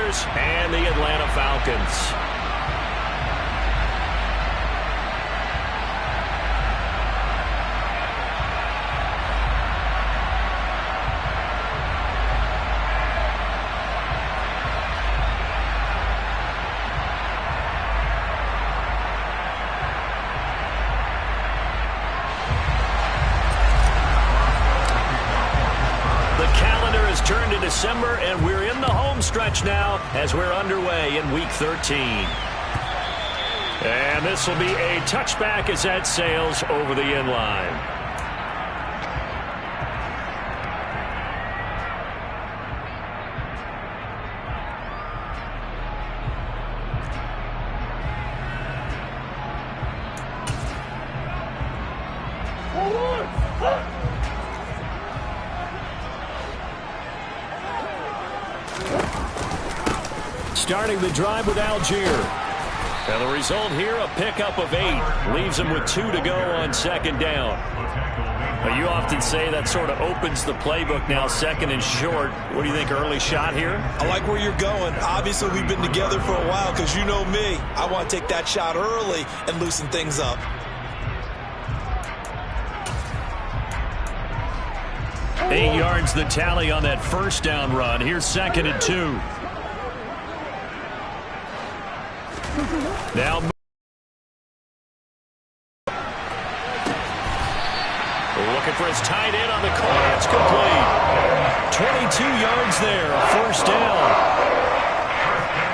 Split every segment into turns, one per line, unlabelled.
Panthers and the Atlanta Falcons. Turned to December, and we're in the home stretch now as we're underway in Week 13. And this will be a touchback as that sails over the end line. Starting the drive with Algier. And the result here, a pickup of 8. Leaves him with 2 to go on second down. Well, you often say that sort of opens the playbook now, second and short. What do you think, early shot here?
I like where you're going. Obviously, we've been together for a while because you know me. I want to take that shot early and loosen things up.
Eight yards the tally on that first down run. Here's second and 2. Now looking for his tight end on the corner. It's complete. 22 yards there, a first down.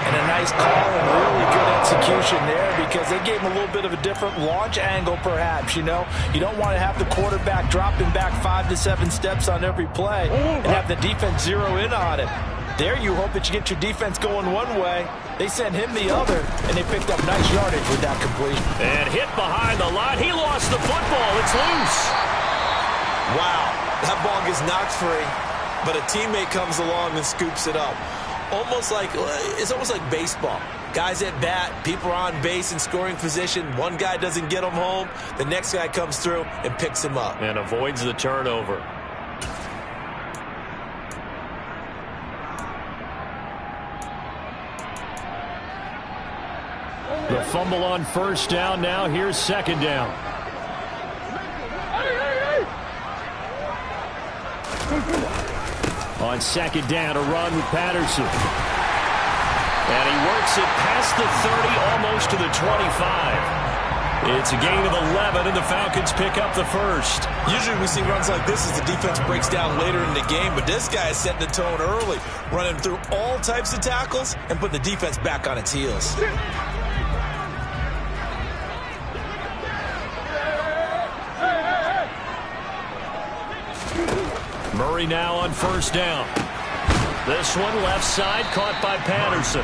And a nice call and really good execution there because they gave him a little bit of a different launch angle perhaps, you know. You don't want to have the quarterback dropping back 5 to 7 steps on every play and have the defense zero in on it. There you hope that you get your defense going one way. They sent him the other, and they picked up nice yardage with that completion.
And hit behind the line. He lost the football. It's loose.
Wow, that ball gets knocked free, but a teammate comes along and scoops it up. It's almost like baseball. Guys at bat, people are on base in scoring position. One guy doesn't get him home. The next guy comes through and picks him up.
And avoids the turnover. The fumble on first down. Now here's second down. On second down, a run with Patterson. And he works it past the 30, almost to the 25. It's a gain of 11, and the Falcons pick up the first.
Usually we see runs like this as the defense breaks down later in the game, but this guy is setting the tone early, running through all types of tackles and putting the defense back on its heels.
Murray now on first down. This one left side caught by Patterson.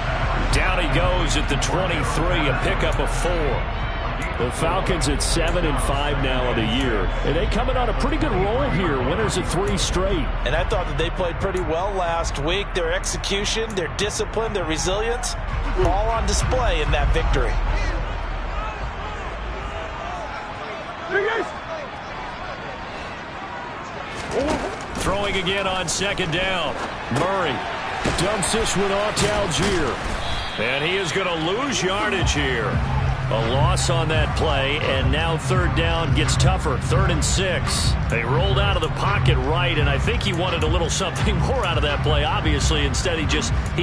Down he goes at the 23, a pickup of 4. The Falcons at 7-5 now on the year. And they coming on a pretty good roll here. Winners of 3 straight.
And I thought that they played pretty well last week. Their execution, their discipline, their resilience, all on display in that victory.
Throwing again on second down. Murray dumps this one off to Algier. And he is going to lose yardage here. A loss on that play, and now third down gets tougher. 3rd and 6. They rolled out of the pocket right, and I think he wanted a little something more out of that play, obviously. Instead, he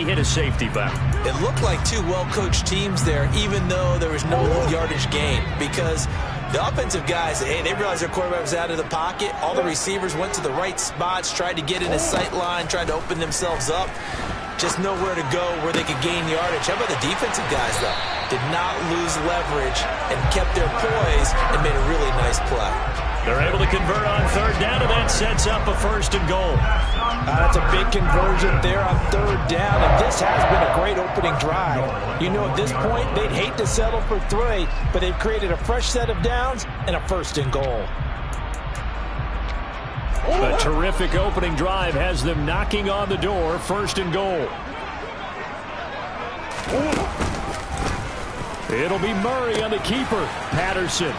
hit a safety valve.
It looked like 2 well-coached teams there, even though there was no yardage gain, because the offensive guys, hey, they realized their quarterback was out of the pocket. All the receivers went to the right spots, tried to get in his sight line, tried to open themselves up. Just nowhere to go where they could gain yardage. How about the defensive guys, though? Did not lose leverage and kept their poise and made a really nice play.
They're able to convert on third down, and that sets up a 1st and goal.
That's a big conversion there on third down, and this has been a great opening drive. You know, at this point, they'd hate to settle for 3, but they've created a fresh set of downs and a 1st and goal.
A terrific opening drive has them knocking on the door. 1st and goal. It'll be Murray on the keeper. Patterson.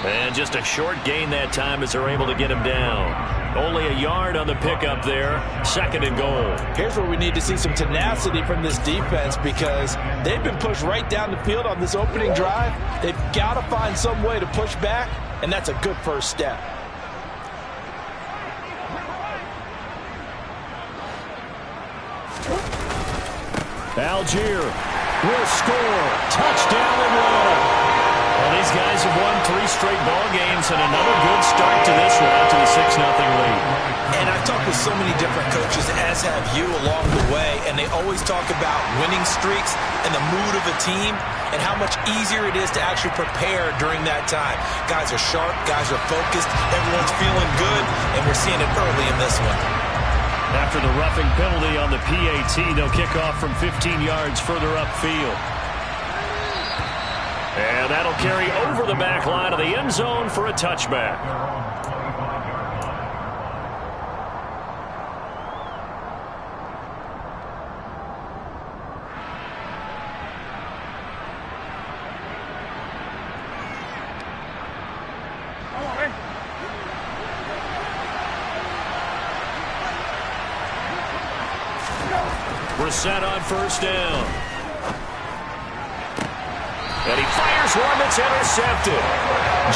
And just a short gain that time as they're able to get him down. Only a yard on the pickup there. 2nd and goal.
Here's where we need to see some tenacity from this defense because they've been pushed right down the field on this opening drive. They've got to find some way to push back, and that's a good first step.
Algier will score. Touchdown Atlanta. Well, these guys have won 3 straight ball games and another good start to this one out to the 6-0 lead.
And I've talked with so many different coaches, as have you along the way, and they always talk about winning streaks and the mood of a team and how much easier it is to actually prepare during that time. Guys are sharp, guys are focused, everyone's feeling good, and we're seeing it early in this one.
After the roughing penalty on the PAT, they'll kick off from 15 yards further upfield. And that'll carry over the back line of the end zone for a touchback. We're set on 1st down. And he fires one that's intercepted.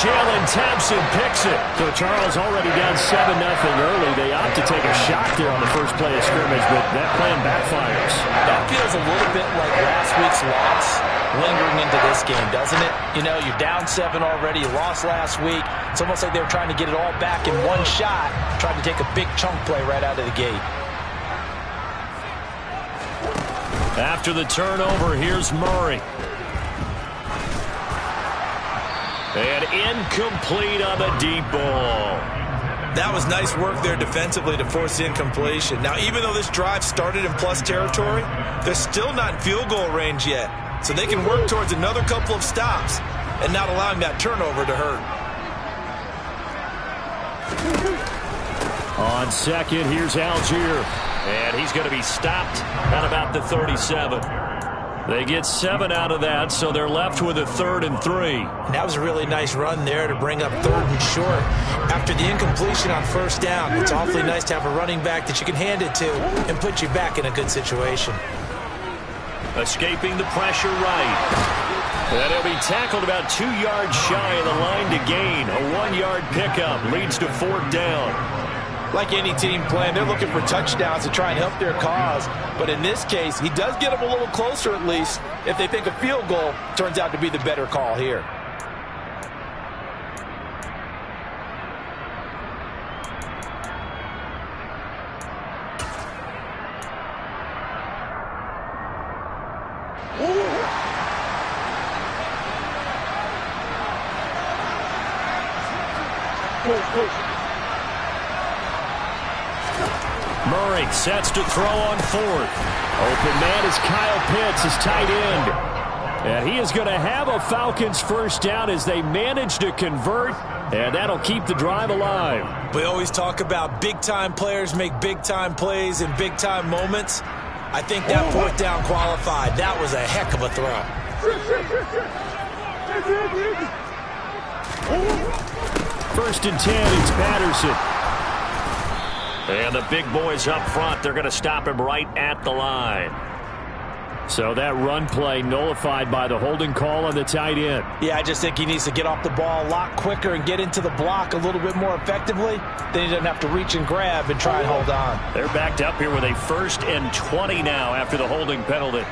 Jalen Thompson picks it. So Charles already down 7-0 early. They opt to take a shot there on the first play of scrimmage, but that plan backfires.
That feels a little bit like last week's loss lingering into this game, doesn't it? You know, you're down 7 already. You lost last week. It's almost like they were trying to get it all back in one shot, trying to take a big chunk play right out of the gate.
After the turnover, here's Murray. And incomplete on the deep ball.
That was nice work there defensively to force the incompletion. Now, even though this drive started in plus territory, they're still not in field goal range yet. So they can work towards another couple of stops and not allowing that turnover to hurt.
On 2nd, here's Algier. And he's going to be stopped at about the 37. They get 7 out of that, so they're left with a 3rd and 3.
That was a really nice run there to bring up 3rd and short. After the incompletion on 1st down, it's awfully nice to have a running back that you can hand it to and put you back in a good situation.
Escaping the pressure right. And he'll be tackled about 2 yards shy of the line to gain. A 1-yard pickup leads to 4th down.
Like any team playing, they're looking for touchdowns to try and help their cause. But in this case, he does get them a little closer at least if they think a field goal turns out to be the better call here.
Murray sets to throw on 4th. Open man is Kyle Pitts, his tight end. And he is going to have a Falcons 1st down as they manage to convert, and that'll keep the drive alive.
We always talk about big-time players make big-time plays in big-time moments. I think that 4th down qualified. That was a heck of a throw.
1st and 10, it's Patterson. And the big boys up front, they're going to stop him right at the line. So that run play nullified by the holding call on the tight end.
Yeah, I just think he needs to get off the ball a lot quicker and get into the block a little bit more effectively. Then he doesn't have to reach and grab and try and hold on.
They're backed up here with a 1st and 20 now after the holding penalty.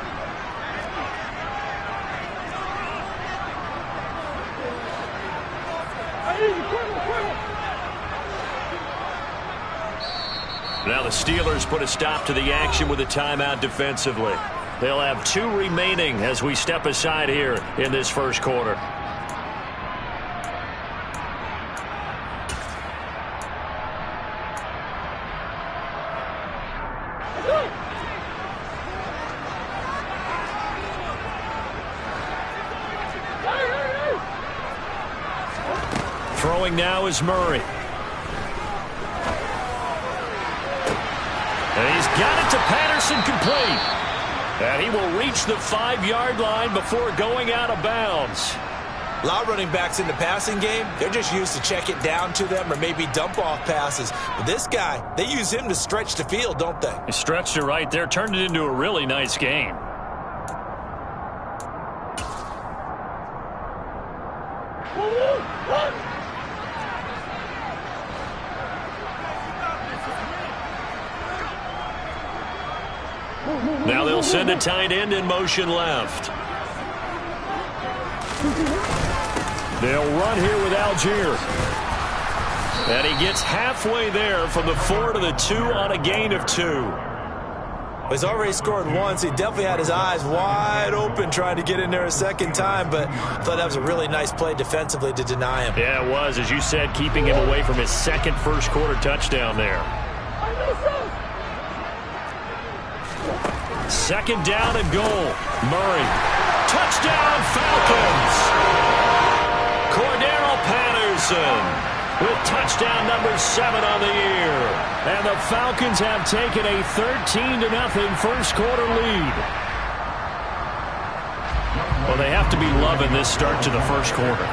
Now the Steelers put a stop to the action with a timeout defensively. They'll have 2 remaining as we step aside here in this 1st quarter. Throwing now is Murray. And he's got it to Patterson, complete. And he will reach the 5-yard line before going out of bounds.
A lot of running backs in the passing game, they're just used to check it down to them or maybe dump off passes. But this guy, they use him to stretch the field, don't they?
He stretched it right there, turned it into a really nice game. Now they'll send a tight end in motion left. They'll run here with Algier. And he gets halfway there from the 4 to the 2 on a gain of 2.
He's already scored once. He definitely had his eyes wide open trying to get in there a second time, but I thought that was a really nice play defensively to deny him.
Yeah, it was, as you said, keeping him away from his second first-quarter touchdown there. Second down and goal. Murray. Touchdown, Falcons! Cordero Patterson with touchdown number 7 on the year. And the Falcons have taken a 13-0 first-quarter lead. Well, they have to be loving this start to the first quarter.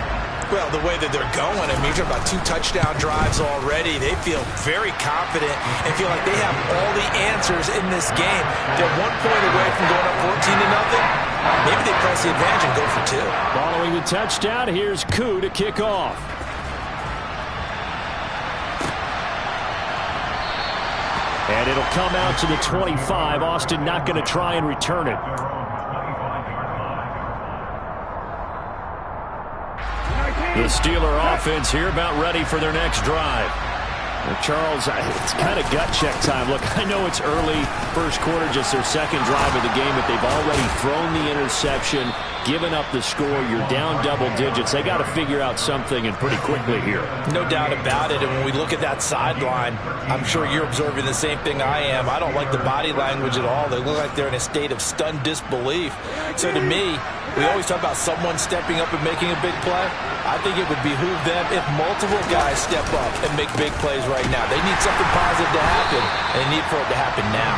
Well, the way that they're going, I mean, you're talking about 2 touchdown drives already. They feel very confident and feel like they have all the answers in this game. They're 1 point away from going up 14-0. Maybe they press the advantage and go for 2.
Following the touchdown, here's Koo to kick off. And it'll come out to the 25. Austin not going to try and return it. The Steeler offense here about ready for their next drive. Well, Charles, it's kind of gut check time. Look, I know it's early, first quarter, just their second drive of the game, but they've already thrown the interception, given up the score. You're down double digits. They got to figure out something, and pretty quickly here.
No doubt about it. And when we look at that sideline, I'm sure you're observing the same thing I am. I don't like the body language at all. They look like they're in a state of stunned disbelief. So to me, we always talk about someone stepping up and making a big play. I think it would behoove them if multiple guys step up and make big plays right now. They need something positive to happen, and they need for it to happen now.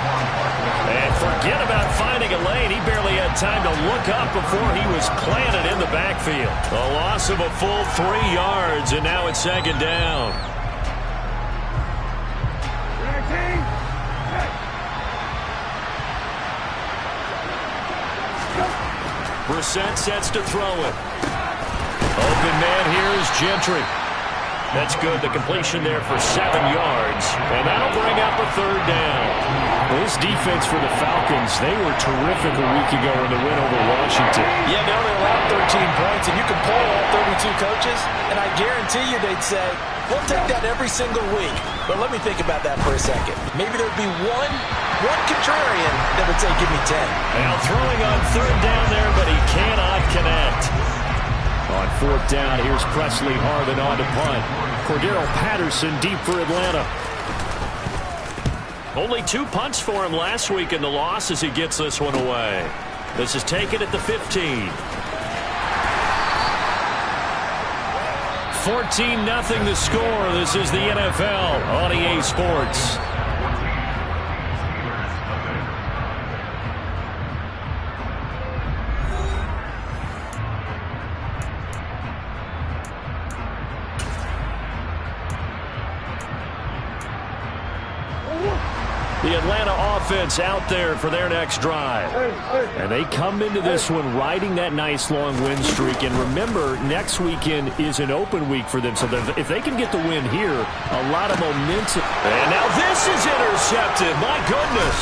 And forget about finding a lane. He barely had time to look up before he was planted in the backfield. A loss of a full 3 yards, and now it's second down. Brissett sets to throw it. Open man here is Gentry. That's good. The completion there for 7 yards. And that'll bring up a third down. Well, this defense for the Falcons, they were terrific a week ago in the win over Washington.
Yeah, they only allowed 13 points, and you can poll all 32 coaches, and I guarantee you they'd say, we'll take that every single week. But let me think about that for a second. Maybe there'd be one contrarian that would say, give me 10.
Now throwing on third down there, but he cannot connect. On fourth down, here's Presley Harvin on to punt. Cordero Patterson deep for Atlanta. Only 2 punts for him last week in the loss as he gets this one away. This is taken at the 15. 14-0 the score. This is the NFL on EA Sports. The Atlanta offense out there for their next drive. And they come into this one riding that nice long win streak. And remember, next weekend is an open week for them. So if they can get the win here, a lot of momentum. And now this is intercepted. My goodness.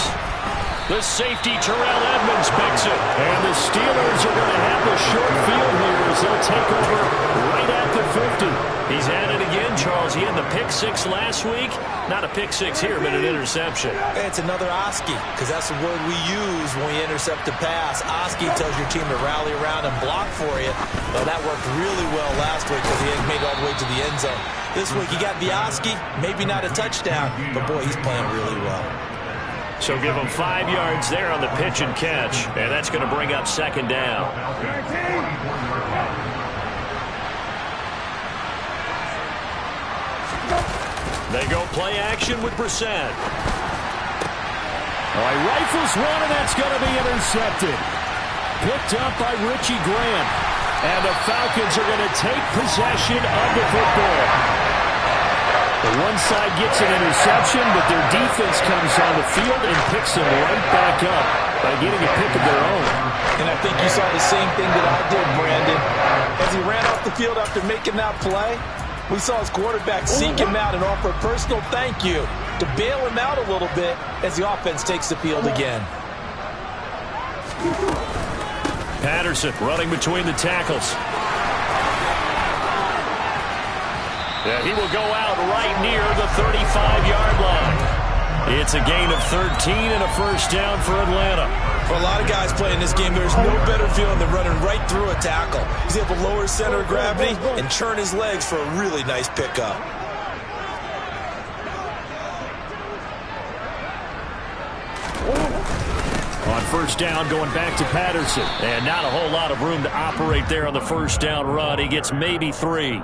The safety, Terrell Edmonds, picks it. And the Steelers are going to have the short field here as they'll take over right at the 50. He's at it again, Charles. He had the pick 6 last week. Not a pick 6 here, but an interception.
It's another Oski, because that's the word we use when we intercept a pass. Oski tells your team to rally around and block for you. Well, that worked really well last week because he had made it all the way to the end zone. This week he got the Oski, maybe not a touchdown, but boy, he's playing really well.
So give him 5 yards there on the pitch and catch, and that's going to bring up second down. They go play action with Brissett. All right, rifles one, and that's going to be intercepted. Picked up by Richie Grant. And the Falcons are going to take possession of the football. The one side gets an interception, but their defense comes on the field and picks them right back up by getting a pick of their own.
And I think you saw the same thing that I did, Brandon. As he ran off the field after making that play, we saw his quarterback seek him out and offer a personal thank you to bail him out a little bit as the offense takes the field again.
Patterson running between the tackles. Yeah, he will go out right near the 35-yard line. It's a gain of 13 and a first down for Atlanta.
For a lot of guys playing this game, there's no better feeling than running right through a tackle. He's able to lower his center of gravity and turn his legs for a really nice pickup.
On first down, going back to Patterson. And not a whole lot of room to operate there on the first down run. He gets maybe 3.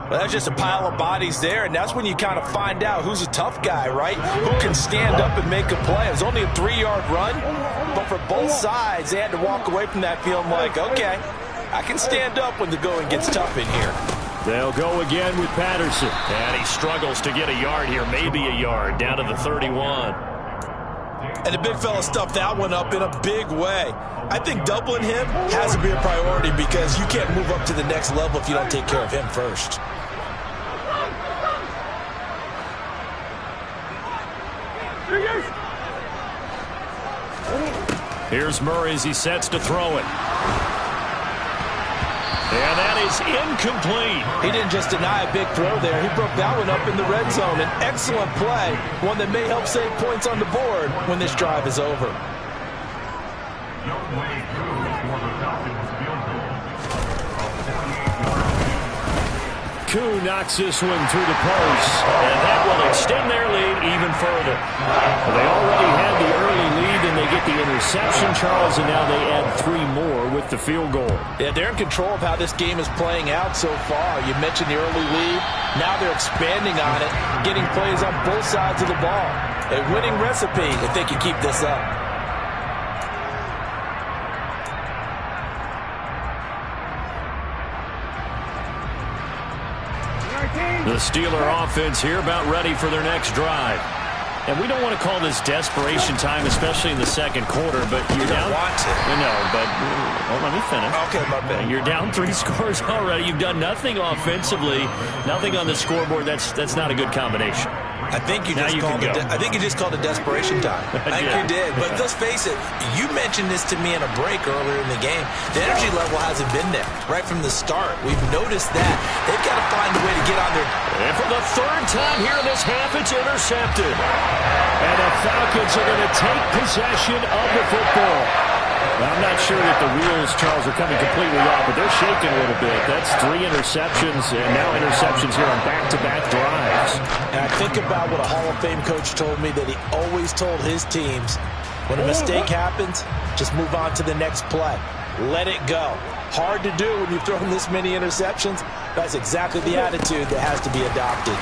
Well, that's just a pile of bodies there, and that's when you kind of find out who's a tough guy, right? Who can stand up and make a play. It was only a 3-yard run, but for both sides, they had to walk away from that feeling like, okay, I can stand up when the going gets tough in here.
They'll go again with Patterson. And he struggles to get a yard here, maybe a yard, down to the 31.
And the big fella stuffed that one up in a big way. I think doubling him has to be a priority because you can't move up to the next level if you don't take care of him first.
Here's Murray as he sets to throw it. And that is incomplete.
He didn't just deny a big throw there. He broke that one up in the red zone. An excellent play, one that may help save points on the board when this drive is over.
Koo knocks this one through the post, and that will extend their lead even further. They already had the early lead, and they get the interception, Charles, and now they add 3 more with the field goal.
Yeah, they're in control of how this game is playing out so far. You mentioned the early lead. Now they're expanding on it, getting plays on both sides of the ball. A winning recipe if they can keep this up.
The Steeler offense here about ready for their next drive. And we don't want to call this desperation time, especially in the second quarter, but you're down.
Want to.
No, but let me finish.
Okay, my bad.
You're down 3 scores already. You've done nothing offensively, nothing on the scoreboard. That's not a good combination.
I think you just called it desperation time. I think you did. But let's face it, you mentioned this to me in a break earlier in the game. The energy level hasn't been there right from the start. We've noticed that. They've got to find a way to get on their...
And for the 3rd time here in this half, it's intercepted. And the Falcons are going to take possession of the football. Now, I'm not sure that the wheels, Charles, are coming completely off, but they're shaking a little bit. That's 3 interceptions, and now interceptions here on back-to-back drives.
And I think about what a Hall of Fame coach told me that he always told his teams, when a mistake happens, just move on to the next play. Let it go. Hard to do when you've thrown this many interceptions. That's exactly the attitude that has to be adopted.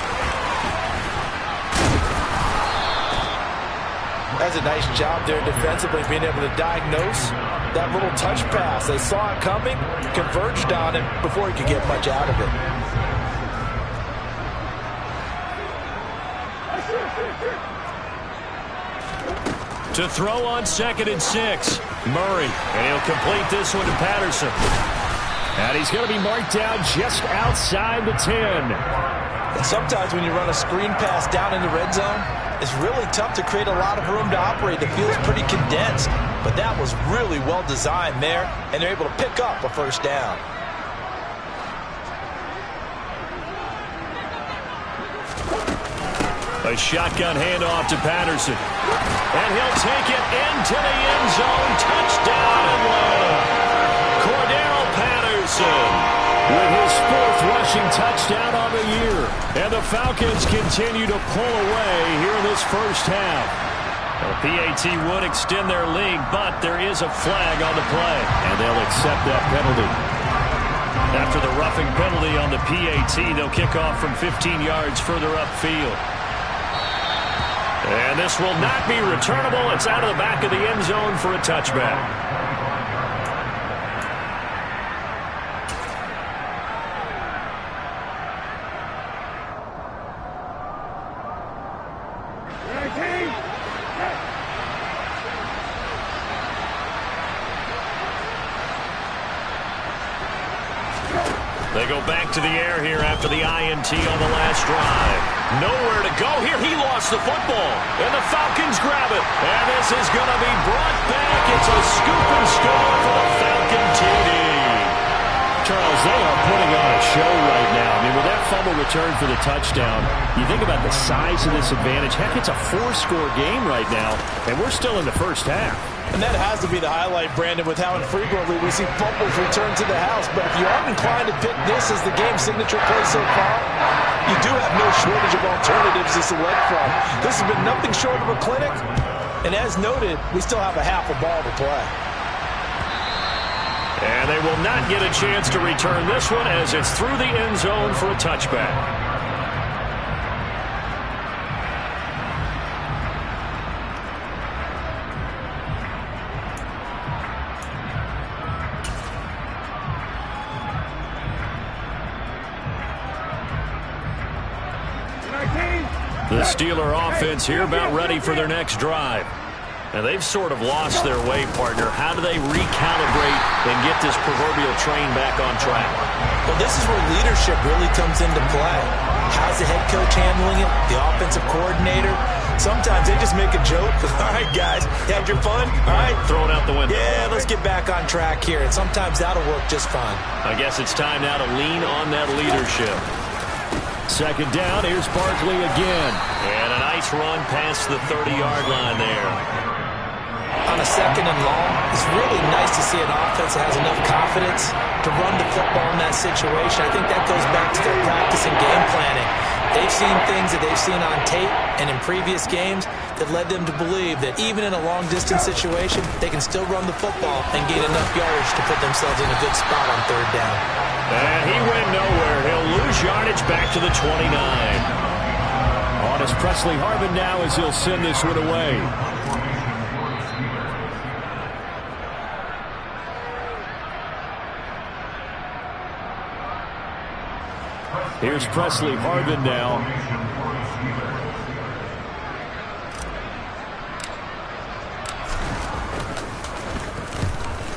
That's a nice job there defensively, being able to diagnose that little touch pass. They saw it coming, converged on it before he could get much out of it.
To throw on 2nd and 6. Murray, and he'll complete this one to Patterson. And he's going to be marked down just outside the 10.
And sometimes when you run a screen pass down in the red zone, it's really tough to create a lot of room to operate. It feels pretty condensed, but that was really well designed there, and they're able to pick up a first down.
A shotgun handoff to Patterson. And he'll take it into the end zone. Touchdown, Atlanta. Cordell Patterson with his 4th rushing touchdown on the year. And the Falcons continue to pull away here in this first half. The PAT would extend their lead, but there is a flag on the play. And they'll accept that penalty. After the roughing penalty on the PAT, they'll kick off from 15 yards further upfield. And this will not be returnable. It's out of the back of the end zone for a touchback. They go back to the air here after the INT on the last drive. Nowhere to go here. He lost the football. And the Falcons grab it. And this is going to be brought back. It's a scoop and score for the Falcon TD.
Charles, they are putting on a show right now. I mean, with that fumble return for the touchdown, you think about the size of this advantage. Heck, it's a 4-score game right now, and we're still in the first half.
And that has to be the highlight, Brandon, with how infrequently we see fumbles return to the house. But if you aren't inclined to pick this as the game signature play so far, you do have no shortage of alternatives to select from. This has been nothing short of a clinic. And as noted, we still have a half a ball to play.
And they will not get a chance to return this one as it's through the end zone for a touchback. The Steeler offense here about ready for their next drive. And they've sort of lost their way, partner. How do they recalibrate and get this proverbial train back on track?
Well, this is where leadership really comes into play. How's the head coach handling it? The offensive coordinator? Sometimes they just make a joke. All right, guys, you had your fun? All right.
Throw it out the window.
Yeah, let's get back on track here. And sometimes that'll work just fine.
I guess it's time now to lean on that leadership.
Second down, here's Barkley again.
And a nice run past the 30-yard line there.
On a second and long, it's really nice to see an offense that has enough confidence to run the football in that situation. I think that goes back to their practice and game planning. They've seen things that they've seen on tape and in previous games that led them to believe that even in a long-distance situation, they can still run the football and gain enough yardage to put themselves in a good spot on third down.
And he went nowhere. He'll lose yardage back to the 29.
On is Presley Harvin now as he'll send this one away. Here's Presley Harvin now.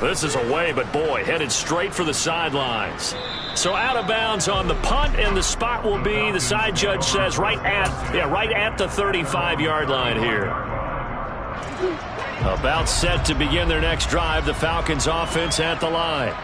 This is away, but boy, headed straight for the sidelines. So out of bounds on the punt, and the spot will be, the side judge says, right at the 35-yard line here. About set to begin their next drive, the Falcons offense at the line.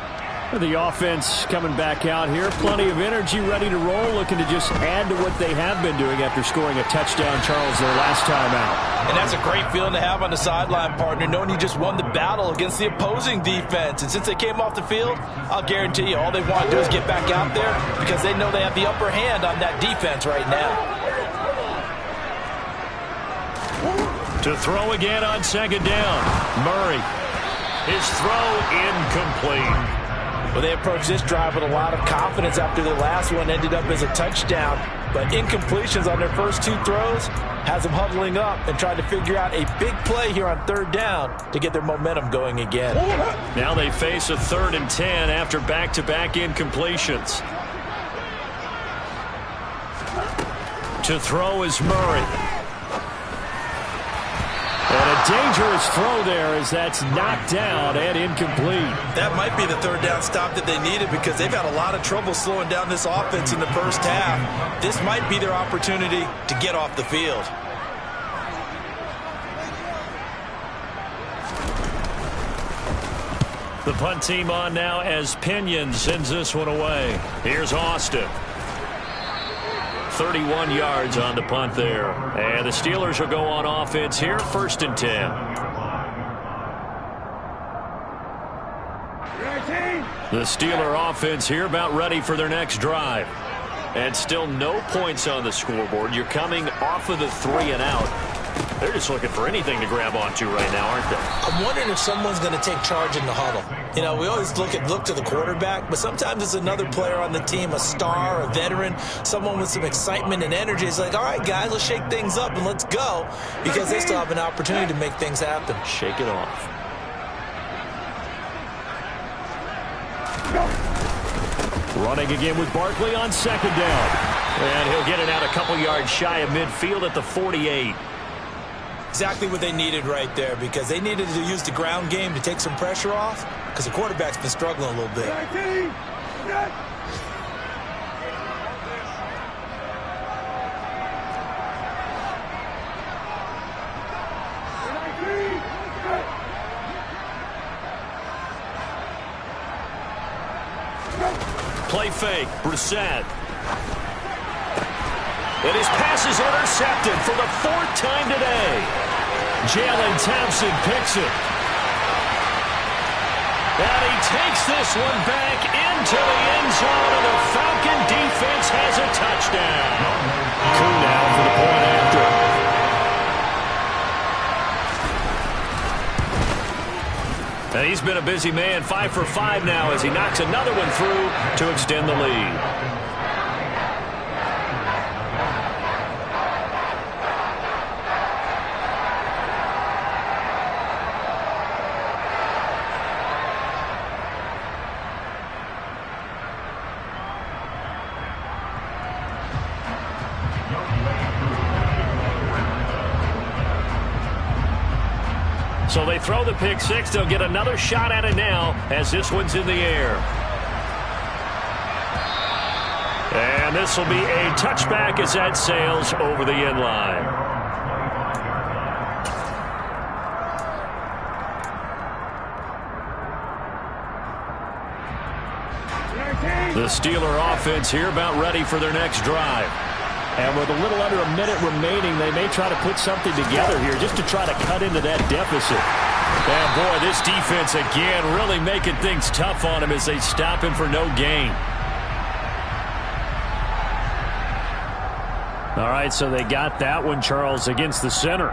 The offense coming back out here. Plenty of energy, ready to roll, looking to just add to what they have been doing after scoring a touchdown, Charles, their last time out.
And that's a great feeling to have on the sideline, partner, knowing you just won the battle against the opposing defense. And since they came off the field, I'll guarantee you all they want to do is get back out there because they know they have the upper hand on that defense right now.
To throw again on second down. Murray. His throw incomplete.
Well, they approached this drive with a lot of confidence after their last one ended up as a touchdown. But incompletions on their first two throws has them huddling up and trying to figure out a big play here on third down to get their momentum going again.
Now they face a 3rd and 10 after back-to-back incompletions. To throw is Murray.
And a dangerous throw there as that's knocked down and incomplete.
That might be the third down stop that they needed because they've had a lot of trouble slowing down this offense in the first half. This might be their opportunity to get off the field.
The punt team on now as Pinion sends this one away. Here's Austin. 31 yards on the punt there. And the Steelers will go on offense here, 1st and 10. The Steeler offense here about ready for their next drive. And still no points on the scoreboard. You're coming off of the 3 and out. They're just looking for anything to grab onto right now, aren't they?
I'm wondering if someone's going to take charge in the huddle. You know, we always look to the quarterback, but sometimes it's another player on the team, a star, a veteran, someone with some excitement and energy. It's like, all right, guys, let's shake things up and let's go because they still have an opportunity to make things happen.
Shake it off.
Running again with Barkley on second down.
And he'll get it out a couple yards shy of midfield at the 48.
Exactly what they needed right there because they needed to use the ground game to take some pressure off because the quarterback's been struggling a little bit.
Play fake, Brissett. And his pass is intercepted for the 4th time today. Jalen Thompson picks it. And he takes this one back into the end zone, and the Falcon defense has a touchdown. Coup now for the point after. And he's been a busy man, 5 for 5 now as he knocks another one through to extend the lead. So they throw the pick six. They'll get another shot at it now as this one's in the air. And this will be a touchback as that sails over the end line. The Steeler offense here about ready for their next drive.
And with a little under a minute remaining, they may try to put something together here just to try to cut into that deficit.
And boy, this defense again really making things tough on him as they stop him for no gain.
All right, so they got that one, Charles, against the center.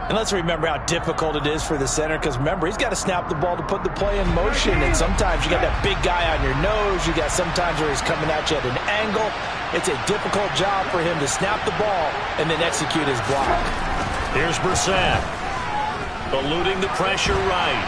And let's remember how difficult it is for the center, because remember, he's got to snap the ball to put the play in motion, and sometimes you got that big guy on your nose. You got sometimes where he's coming at you at an angle. It's a difficult job for him to snap the ball and then execute his block.
Here's Brissett, eluding the pressure right.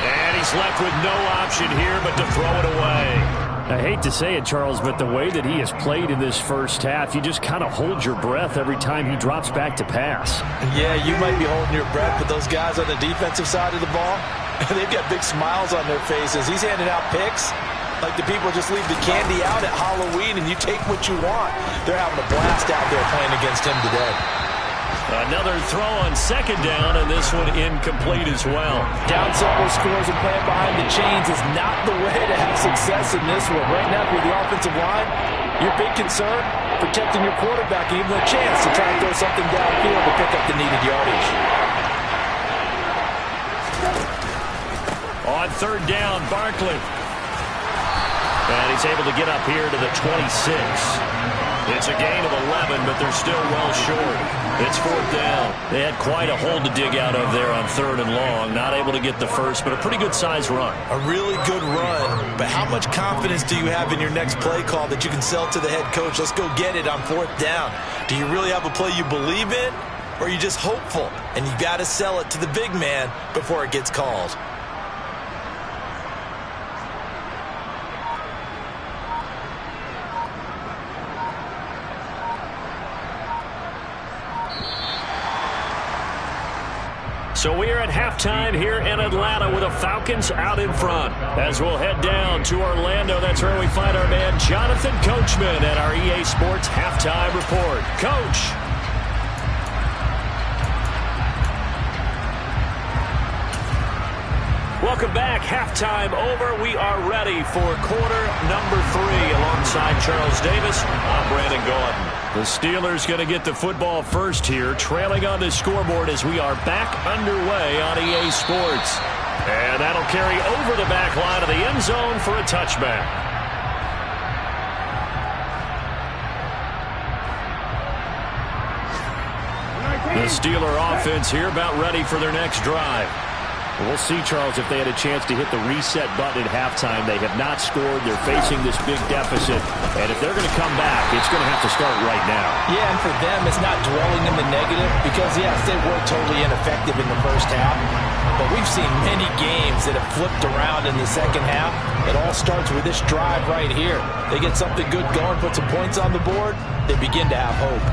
And he's left with no option here but to throw it away.
I hate to say it, Charles, but the way that he has played in this first half, you just kind of hold your breath every time he drops back to pass.
Yeah, you might be holding your breath, but those guys on the defensive side of the ball, they've got big smiles on their faces. He's handing out picks like the people just leave the candy out at Halloween and you take what you want. They're having a blast out there playing against him today.
Another throw on second down, and this one incomplete as well.
Down several scores and playing behind the chains is not the way to have success in this one. Right now, if you're the offensive line, your big concern, protecting your quarterback and even a chance to try and throw something downfield to pick up the needed yardage.
On third down, Barkley. And he's able to get up here to the 26. It's a gain of 11, but they're still well short. It's fourth down. They had quite a hole to dig out of there on third and long. Not able to get the first, but a pretty good-sized run.
A really good run, but how much confidence do you have in your next play call that you can sell to the head coach? Let's go get it on fourth down. Do you really have a play you believe in, or are you just hopeful? And you got to sell it to the big man before it gets called.
So we are at halftime here in Atlanta with the Falcons out in front. As we'll head down to Orlando, that's where we find our man Jonathan Coachman at our EA Sports Halftime Report. Coach. Welcome back. Halftime over. We are ready for quarter number 3. Alongside Charles Davis, I'm Brandon Gordon. The Steelers going to get the football first here, trailing on the scoreboard as we are back underway on EA Sports. And that'll carry over the back line of the end zone for a touchback. The Steeler offense here about ready for their next drive.
We'll see, Charles, if they had a chance to hit the reset button at halftime. They have not scored. They're facing this big deficit. And if they're going to come back, it's going to have to start right now.
Yeah, and for them, it's not dwelling in the negative because, yes, they were totally ineffective in the first half. But we've seen many games that have flipped around in the second half. It all starts with this drive right here. They get something good going, put some points on the board, they begin to have hope.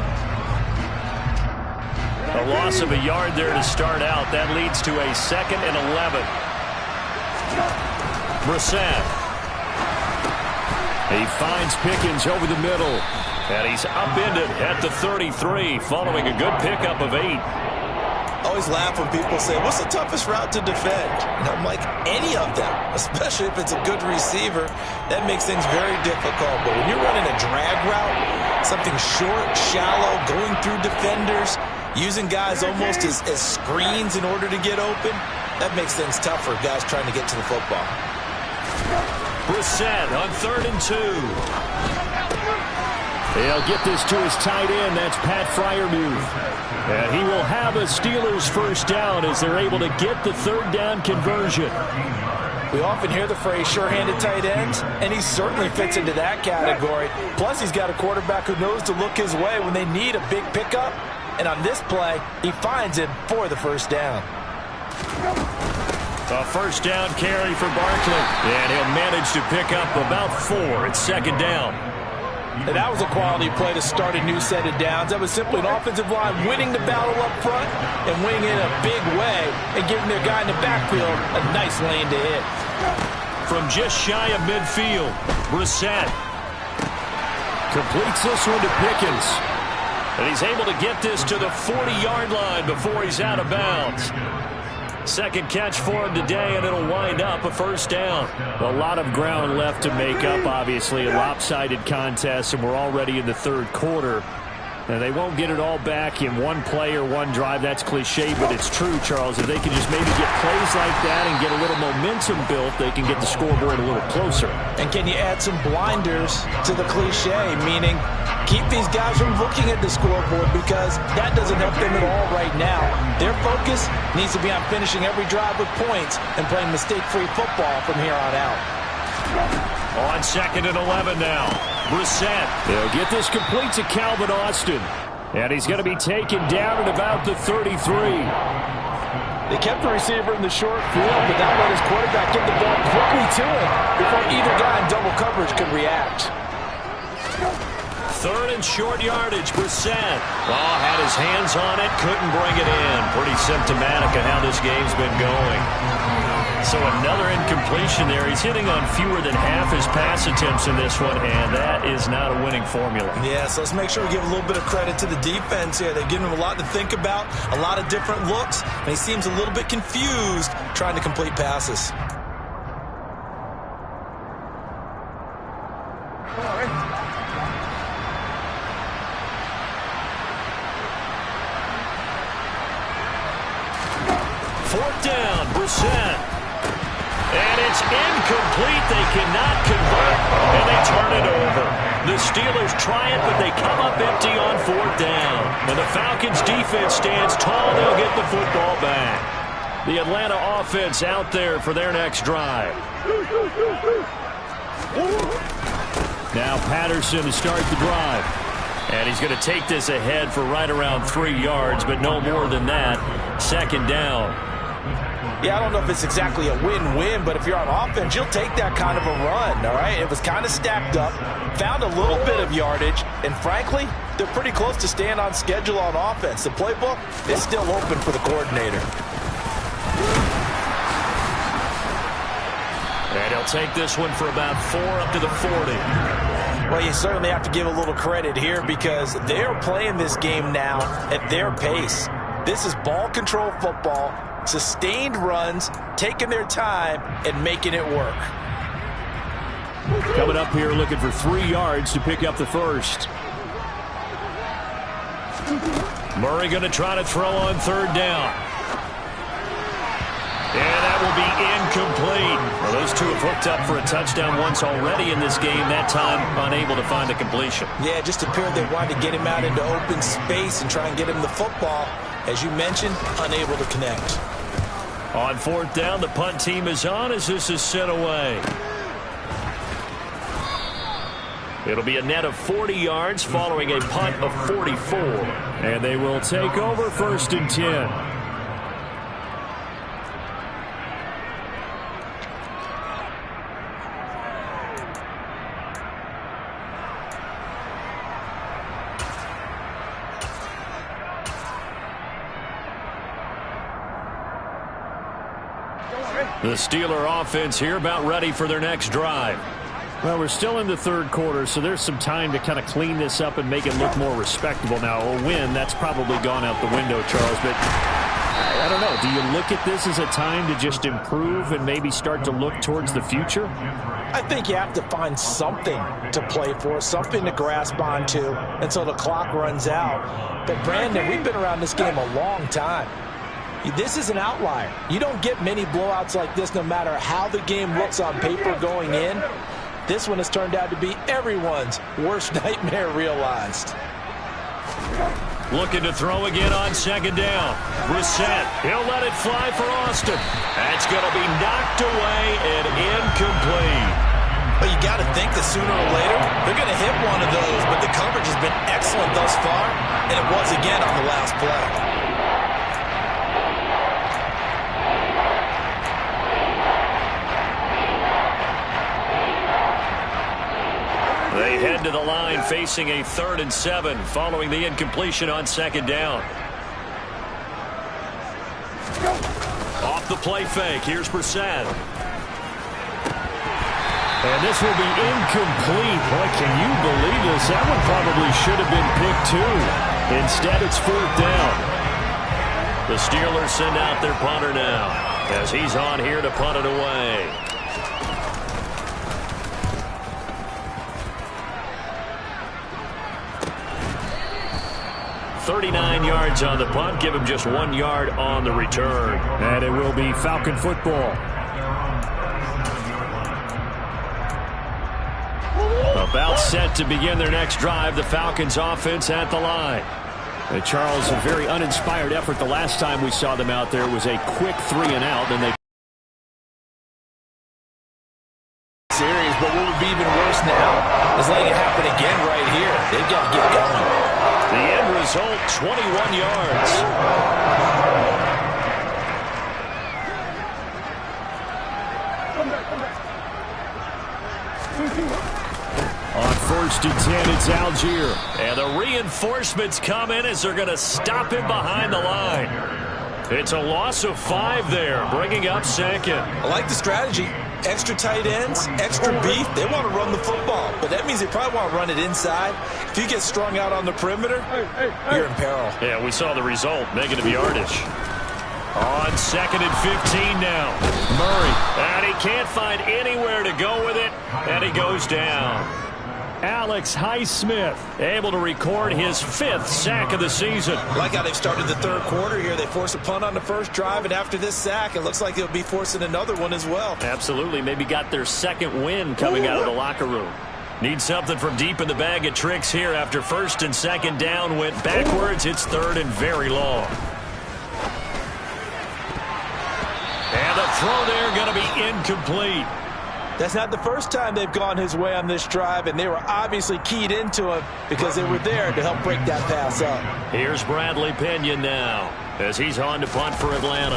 A loss of a yard there to start out. That leads to a 2nd and 11. Brissett. He finds Pickens over the middle. And he's upended at the 33 following a good pickup of 8.
always laugh when people say, what's the toughest route to defend? And I'm like, any of them, especially if it's a good receiver. That makes things very difficult. But when you're running a drag route, something short, shallow, going through defenders, using guys almost as screens in order to get open, that makes things tough for guys trying to get to the football.
Brissett on 3rd and 2. He'll get this to his tight end. That's Pat Freiermuth. And he will have a Steelers first down as they're able to get the 3rd down conversion.
We often hear the phrase sure-handed tight ends, and he certainly fits into that category. Plus, he's got a quarterback who knows to look his way when they need a big pickup. And on this play, he finds it for the first down.
A first down carry for Barkley. And he'll manage to pick up about 4 at 2nd down.
And that was a quality play to start a new set of downs. That was simply an offensive line winning the battle up front and winning in a big way and giving their guy in the backfield a nice lane to hit.
From just shy of midfield, Brissett completes this one to Pickens. And he's able to get this to the 40-yard line before he's out of bounds. Second catch for him today, and it'll wind up a first down. A lot of ground left to make up, obviously. A lopsided contest, and we're already in the 3rd quarter. And they won't get it all back in one play or one drive. That's cliche, but it's true, Charles. If they can just maybe get plays like that and get a little momentum built, they can get the scoreboard a little closer.
And can you add some blinders to the cliche, meaning keep these guys from looking at the scoreboard, because that doesn't help them at all right now. Their focus needs to be on finishing every drive with points and playing mistake-free football from here on out.
On 2nd and 11 now. Brissett. They'll get this complete to Calvin Austin. And he's going to be taken down at about the 33.
They kept the receiver in the short field, but that let his quarterback get the ball quickly to him before either guy in double coverage could react.
3rd and short yardage, Brissett. Oh, had his hands on it, couldn't bring it in. Pretty symptomatic of how this game's been going. So another incompletion there. He's hitting on fewer than half his pass attempts in this one, and that is not a winning formula.
Yeah, so let's make sure we give a little bit of credit to the defense here. They've given him a lot to think about, a lot of different looks, and he seems a little bit confused trying to complete passes.
Fourth down, Brissett. And it's incomplete. They cannot convert, and they turn it over. The Steelers try it, but they come up empty on 4th down. And the Falcons' defense stands tall. They'll get the football back. The Atlanta offense out there for their next drive. Now Patterson to start the drive. And he's going to take this ahead for right around 3 yards, but no more than that. 2nd down.
Yeah, I don't know if it's exactly a win-win, but if you're on offense, you'll take that kind of a run, all right? It was kind of stacked up, found a little bit of yardage, and frankly, they're pretty close to staying on schedule on offense. The playbook is still open for the coordinator.
And he'll take this one for about 4 up to the 40.
Well, you certainly have to give a little credit here because they're playing this game now at their pace. This is ball control football. Sustained runs, taking their time, and making it work.
Coming up here looking for 3 yards to pick up the first.
Murray going to try to throw on 3rd down. And that will be incomplete. Well, those two have hooked up for a touchdown once already in this game, that time unable to find a completion.
Yeah, it just appeared they wanted to get him out into open space and try and get him the football. As you mentioned, unable to connect.
On 4th down, the punt team is on as this is sent away. It'll be a net of 40 yards following a punt of 44. And they will take over 1st and 10. The Steeler offense here about ready for their next drive.
Well, we're still in the 3rd quarter, so there's some time to kind of clean this up and make it look more respectable. Now, a win, that's probably gone out the window, Charles, but I don't know. Do you look at this as a time to just improve and maybe start to look towards the future?
I think you have to find something to play for, something to grasp onto until the clock runs out. But, Brandon, we've been around this game a long time. This is an outlier. You don't get many blowouts like this no matter how the game looks on paper going in. This one has turned out to be everyone's worst nightmare realized.
Looking to throw again on second down. Brissett, he'll let it fly for Austin. That's going to be knocked away and incomplete.
But you got to think that sooner or later, they're going to hit one of those. But the coverage has been excellent thus far, and it was again on the last play.
They head to the line facing a 3rd and 7 following the incompletion on second down. Off the play fake. Here's Brissett.
And this will be incomplete. Boy, can you believe this? That one probably should have been picked too. Instead, it's 4th down.
The Steelers send out their punter now as he's on here to punt it away. 39 yards on the punt. Give him just 1 yard on the return.
And it will be Falcon football.
About set to begin their next drive. The Falcons offense at the line.
And Charles, a very uninspired effort. The last time we saw them out there was a quick 3-and-out. Then they
series, but what would be even worse now is letting it happen again right here. They've got to get going.
The end result, 21 yards.
On 1st and 10, it's Algier.
And the reinforcements come in as they're going to stop him behind the line. It's a loss of 5 there, bringing up 2nd.
I like the strategy. Extra tight ends, extra beef. They want to run the football, but that means they probably want to run it inside. If you get strung out on the perimeter, you're in peril.
Yeah, we saw the result, negative yardage. On 2nd and 15 now. Murray, and he can't find anywhere to go with it, and he goes down.
Alex Highsmith
able to record his 5th sack of the season.
Like how they've started the 3rd quarter here. They force a punt on the first drive, and after this sack, it looks like they'll be forcing another one as well.
Absolutely. Maybe got their 2nd win coming out of the locker room. Need something from deep in the bag of tricks here after 1st and 2nd down. Went backwards. It's 3rd and very long. And the throw there going to be incomplete.
That's not the first time they've gone his way on this drive, and they were obviously keyed into him because they were there to help break that pass up.
Here's Bradley Pinion now as he's on to punt for Atlanta.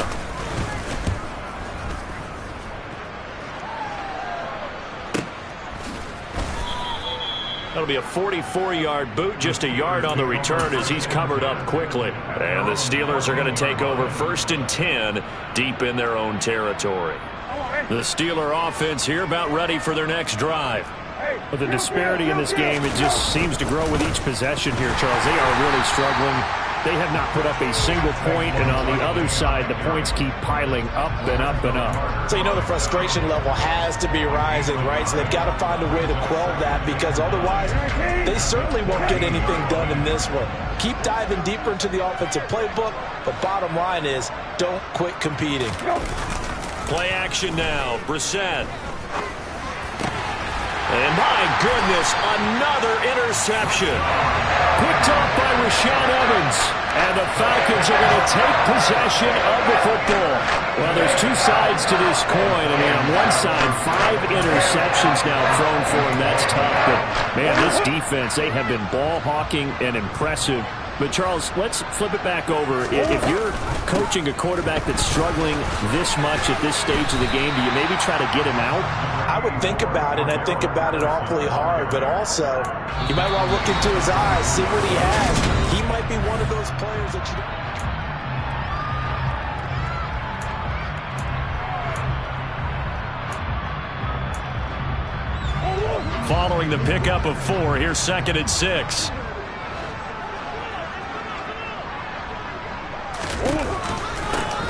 That'll be a 44-yard boot, just a yard on the return as he's covered up quickly. And the Steelers are going to take over 1st and 10 deep in their own territory. The Steeler offense here about ready for their next drive.
But the disparity in this game, it just seems to grow with each possession here, Charles. They are really struggling. They have not put up a single point, and on the other side, the points keep piling up and up and up.
So you know the frustration level has to be rising, right? So they've got to find a way to quell that, because otherwise they certainly won't get anything done in this one. Keep diving deeper into the offensive playbook, but bottom line is don't quit competing.
Play action now. Brissett. And my goodness, another interception. Picked off by Rashaan Evans. And the Falcons are going to take possession of the football. Well, there's 2 sides to this coin. I mean, on one side, 5 interceptions now thrown for him. That's tough. But, man, this defense, they have been ball hawking and impressive. But, Charles, let's flip it back over. If you're coaching a quarterback that's struggling this much at this stage of the game, do you maybe try to get him out?
I would think about it, and I think about it awfully hard. But also, you might want to look into his eyes, see what he has. He might be one of those players that you...
Following the pickup of 4, here's 2nd and 6.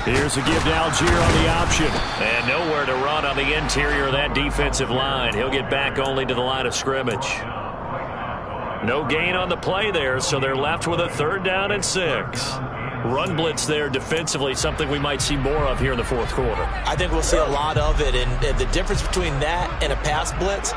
Here's a give to Algier on the option. And nowhere to run on the interior of that defensive line. He'll get back only to the line of scrimmage. No gain on the play there, so they're left with a 3rd down and 6. Run blitz there defensively, something we might see more of here in the 4th quarter.
I think we'll see a lot of it, and the difference between that and a pass blitz,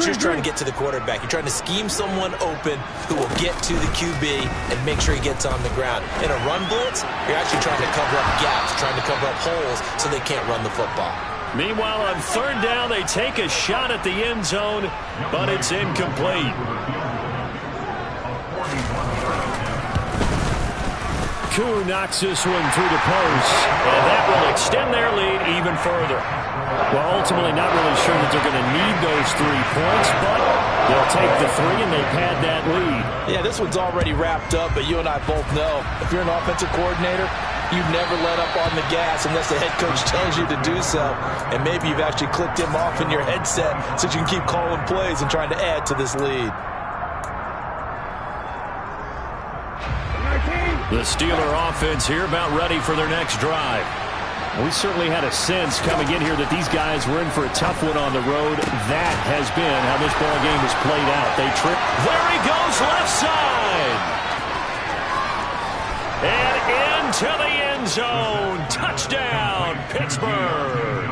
you're trying to get to the quarterback. You're trying to scheme someone open who will get to the QB and make sure he gets on the ground. In a run blitz, you're actually trying to cover up gaps, trying to cover up holes so they can't run the football.
Meanwhile, on 3rd down, they take a shot at the end zone, but it's incomplete. Koo knocks this one through the post, and that will extend their lead even further. Well, ultimately not really sure that they're going to need those 3 points, but they'll take the 3 and they've had that lead.
Yeah, this one's already wrapped up, but you and I both know if you're an offensive coordinator, you never let up on the gas unless the head coach tells you to do so. And maybe you've actually clicked him off in your headset so you can keep calling plays and trying to add to this lead.
The Steeler offense here about ready for their next drive.
We certainly had a sense coming in here that these guys were in for a tough one on the road. That has been how this ball game has played out. They trip.
There he goes, left side. And into the end zone. Touchdown, Pittsburgh.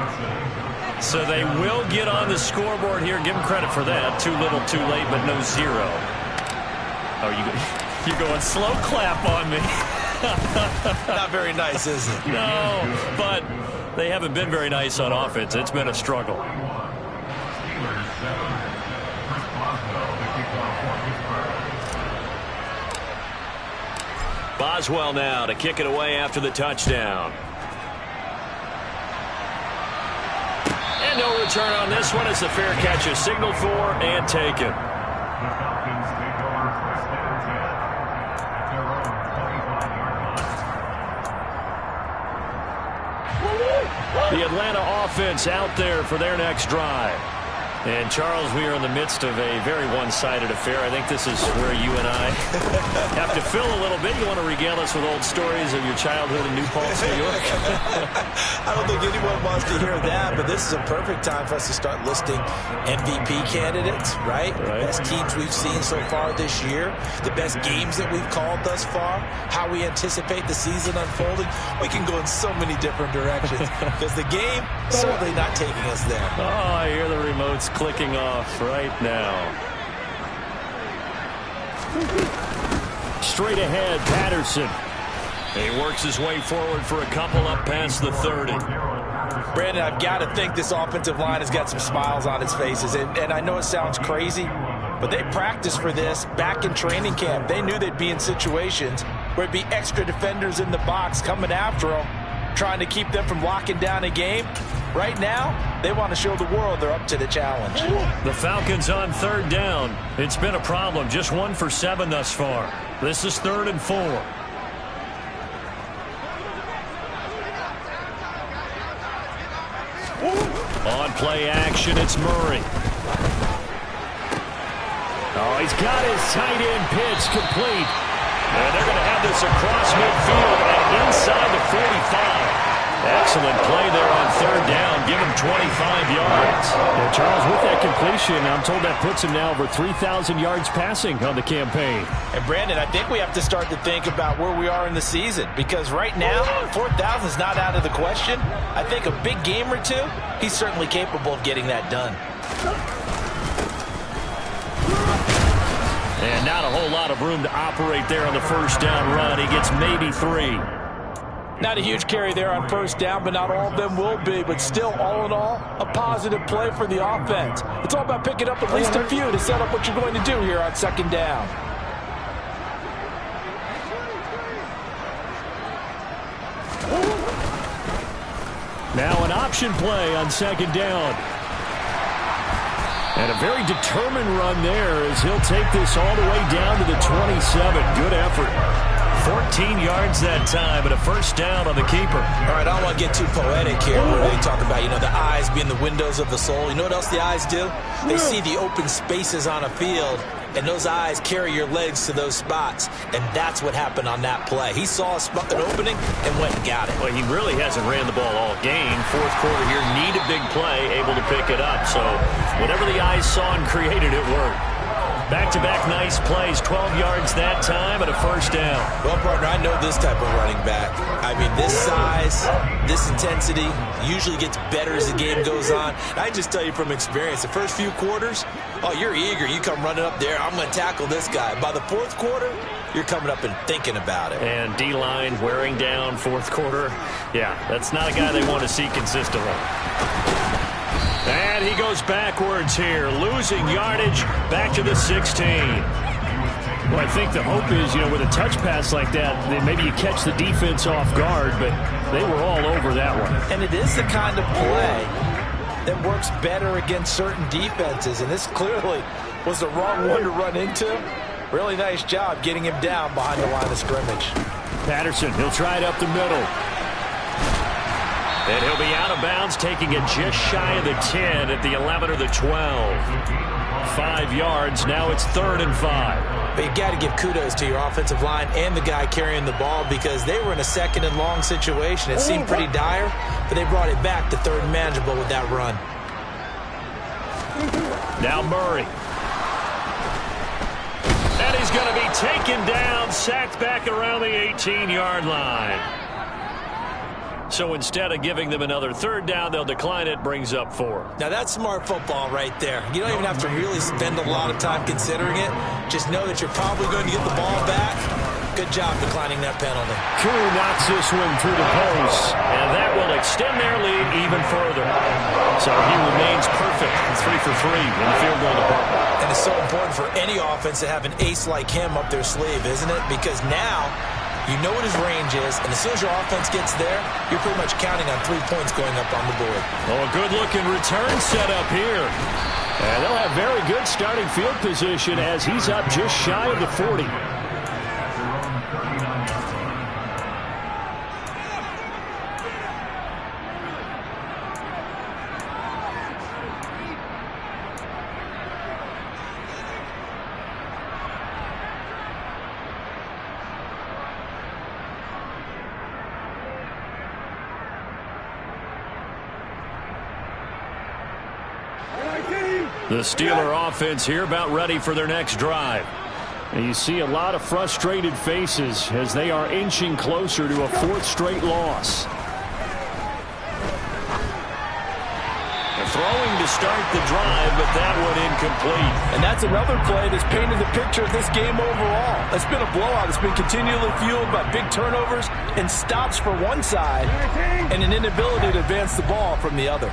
So they will get on the scoreboard here. Give them credit for that. Too little, too late, but no 0. Oh, you're going slow clap on me.
Not very nice, is it?
No, but they haven't been very nice on offense. It's been a struggle. Boswell now to kick it away after the touchdown. And no return on this one as the fair catch is signaled for and taken. The Atlanta offense out there for their next drive. And, Charles, we are in the midst of a very one-sided affair. I think this is where you and I have to fill a little bit. You want to regale us with old stories of your childhood in New Paltz, New York?
I don't think anyone wants to hear that, but this is a perfect time for us to start listing MVP candidates, right? The best teams we've seen so far this year, the best games that we've called thus far, how we anticipate the season unfolding. We can go in so many different directions because the game certainly not taking us there.
Oh, I hear the remotes clicking off right now. Straight ahead, Patterson. He works his way forward for a couple up past the 30.
Brandon, I've got to think this offensive line has got some smiles on its faces. And I know it sounds crazy, but they practiced for this back in training camp. They knew they'd be in situations where it'd be extra defenders in the box coming after them, trying to keep them from locking down a game. Right now, they want to show the world they're up to the challenge.
The Falcons on 3rd down. It's been a problem. Just 1 for 7 thus far. This is 3rd and 4. On play action, it's Murray. Oh, he's got his tight end pitch complete. And they're going to have this across midfield and inside the 45. Excellent play there on 3rd down. Give him 25 yards.
Yeah, Charles, with that completion, I'm told that puts him now over 3,000 yards passing on the campaign.
And, Brandon, I think we have to start to think about where we are in the season because right now, 4,000 is not out of the question. I think a big game or two, he's certainly capable of getting that done.
And not a whole lot of room to operate there on the 1st down run. He gets maybe 3.
Not a huge carry there on 1st down, but not all of them will be. But still, all in all, a positive play for the offense. It's all about picking up at least a few to set up what you're going to do here on 2nd down.
Now an option play on 2nd down. And a very determined run there as he'll take this all the way down to the 27. Good effort. 14 yards that time, and a 1st down on the keeper.
All right, I don't want to get too poetic here where they talk about, the eye eyes being the windows of the soul. You know what else the eyes do? They see the open spaces on a field, and those eyes carry your legs to those spots, and that's what happened on that play. He saw an opening and went and got it.
Well, he really hasn't ran the ball all game. Fourth quarter here, need a big play, able to pick it up. So whatever the eyes saw and created, it worked. Back-to-back nice plays, 12 yards that time and a first down.
Well, partner, I know this type of running back. I mean, this size, this intensity usually gets better as the game goes on. And I just tell you from experience, the first few quarters, oh, you're eager. You come running up there, I'm going to tackle this guy. By the fourth quarter, you're coming up and thinking about it.
And D-line wearing down fourth quarter. Yeah, that's not a guy they want to see consistently. And he goes backwards here, losing yardage back to the 16.
Well, I think the hope is, with a touch pass like that, then maybe you catch the defense off guard, but they were all over that one.
And it is the kind of play that works better against certain defenses, and this clearly was the wrong one to run into. Really nice job getting him down behind the line of scrimmage.
Patterson, he'll try it up the middle.
And he'll be out of bounds, taking it just shy of the 10 at the 11 or the 12. 5 yards. Now it's 3rd and 5.
But you got to give kudos to your offensive line and the guy carrying the ball because they were in a 2nd and long situation. It seemed pretty dire, but they brought it back to 3rd and manageable with that run.
Now Murray. And he's going to be taken down, sacked back around the 18-yard line. So instead of giving them another 3rd down, they'll decline it, brings up 4.
Now that's smart football right there. You don't even have to really spend a lot of time considering it. Just know that you're probably going to get the ball back. Good job declining that penalty.
Crew knocks this one through the post.
And that will extend their lead even further. So he remains perfect, 3 for 3 in the field goal department.
And it's so important for any offense to have an ace like him up their sleeve, isn't it? Because now you know what his range is, and as soon as your offense gets there, you're pretty much counting on 3 points going up on the board.
Oh, a good-looking return set up here.
And they'll have very good starting field position as he's up just shy of the 40.
The Steeler offense here about ready for their next drive.
And you see a lot of frustrated faces as they are inching closer to a 4th straight loss.
They're throwing to start the drive, but that one incomplete.
And that's another play that's painted the picture of this game overall. It's been a blowout. It's been continually fueled by big turnovers and stops for one side and an inability to advance the ball from the other.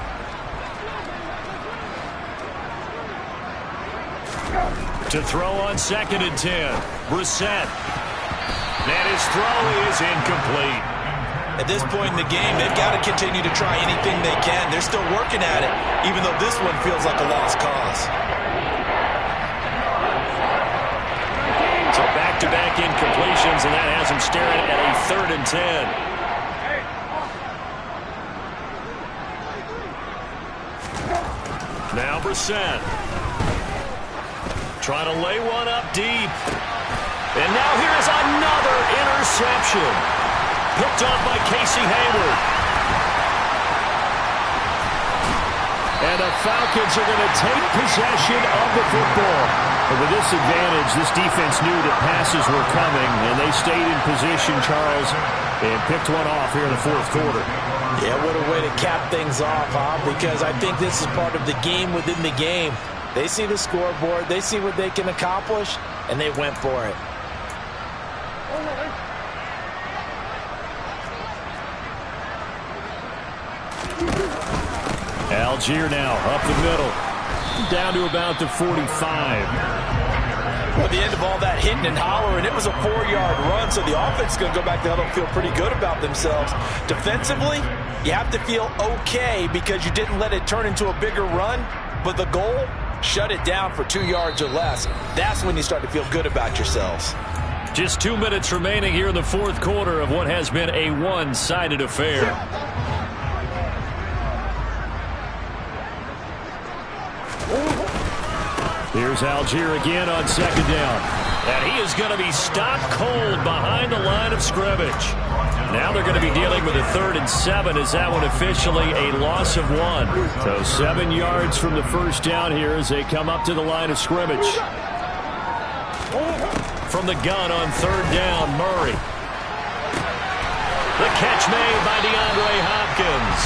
To throw on 2nd and 10. Brissett. And his throw is incomplete.
At this point in the game, they've got to continue to try anything they can. They're still working at it, even though this one feels like a lost cause.
So back-to-back incompletions, and that has them staring at a 3rd and 10. Now Brissett. Trying to lay one up deep. And now here's another interception. Picked off by Casey Hayward.
And the Falcons are going to take possession of the football. And with this advantage, this defense knew that passes were coming, and they stayed in position, Charles, and picked one off here in the 4th quarter.
Yeah, what a way to cap things off, huh? Because I think this is part of the game within the game. They see the scoreboard, they see what they can accomplish, and they went for it.
Algier now up the middle, down to about the 45.
Well, at the end of all that hitting and hollering, it was a 4-yard run, so the offense is going to go back to huddle and feel pretty good about themselves. Defensively, you have to feel okay because you didn't let it turn into a bigger run, but the goal, shut it down for 2 yards or less. That's when you start to feel good about yourselves.
Just 2 minutes remaining here in the 4th quarter of what has been a one-sided affair. Here's Algier again on second down. And he is going to be stopped cold behind the line of scrimmage. Now they're going to be dealing with a 3rd and 7 as that one officially a loss of 1. So 7 yards from the first down here as they come up to the line of scrimmage. From the gun on 3rd down, Murray. The catch made by DeAndre Hopkins.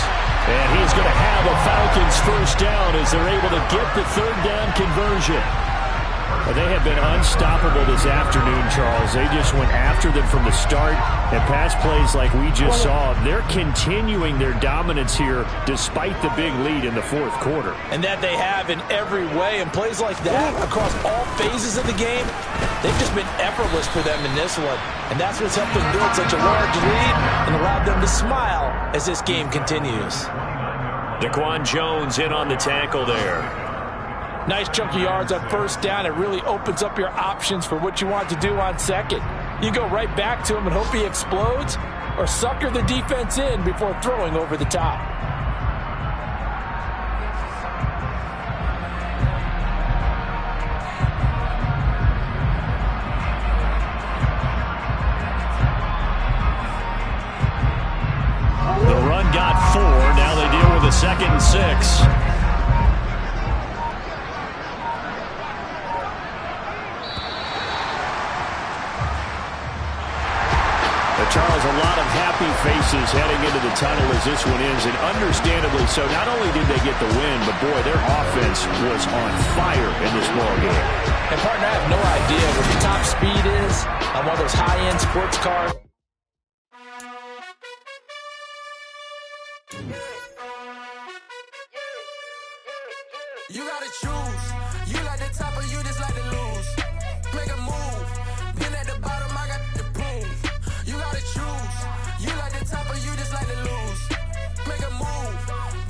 And he's going to have a Falcons first down as they're able to get the 3rd down conversion. They have been unstoppable this afternoon, Charles. They just went after them from the start, and pass plays like we just saw. They're continuing their dominance here despite the big lead in the 4th quarter.
And that they have in every way. And plays like that across all phases of the game, they've just been effortless for them in this one. And that's what's helped them build such a large lead and allowed them to smile as this game continues.
Daquan Jones in on the tackle there.
Nice chunk of yards on first down. It really opens up your options for what you want to do on second. You go right back to him and hope he explodes, or sucker the defense in before throwing over the top.
The run got 4. Now they deal with a 2nd and 6.
Charles, a lot of happy faces heading into the tunnel as this one ends, and understandably so. Not only did they get the win, but boy, their offense was on fire in this ball game.
And partner, I have no idea what the top speed is on one of those high-end sports cars.
You gotta choose. You like the top or you just like to lose. Make a move. Been at the bottom, I got the boom. You gotta choose. You like the top or you just like to lose. Make a move.